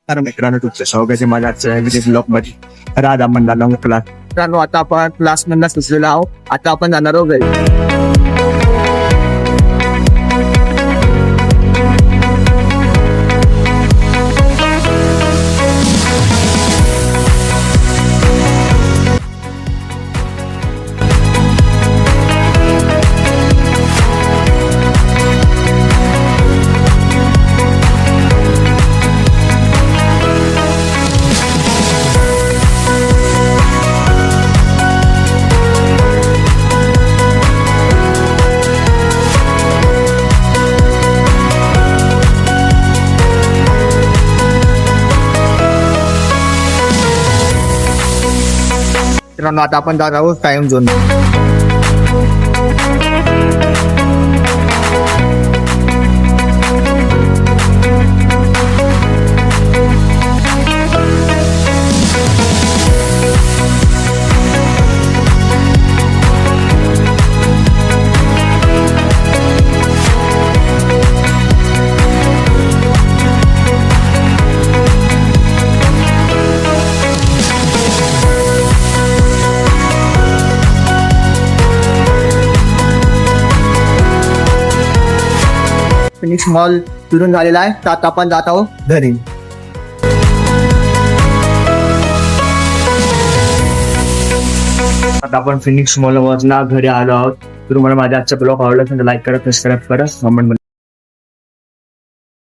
तर मित्रांनो तुमचं स्वागत आहे माझ्या आजच्या ब्लॉग मध्ये. तर आज आपण जाणार आहोत क्लास. मित्रांनो आता आपण क्लास मधनं सुचलेलो आहोत. आता आपण जाणार आहोत घरी. मित्रांनो आता आपण जाणार आहोत टाइम झोन. फिनिक्स मॉल फिरून झालेला आहे. तर आता आपण जात आहोत घरी. आता आपण फिनिक्स मॉल वरना घरी आलो आहोत. तर तुम्हाला माझ्या आजचा ब्लॉग आवडला तर लाईक करा, सबस्क्राईब करा, कमेंट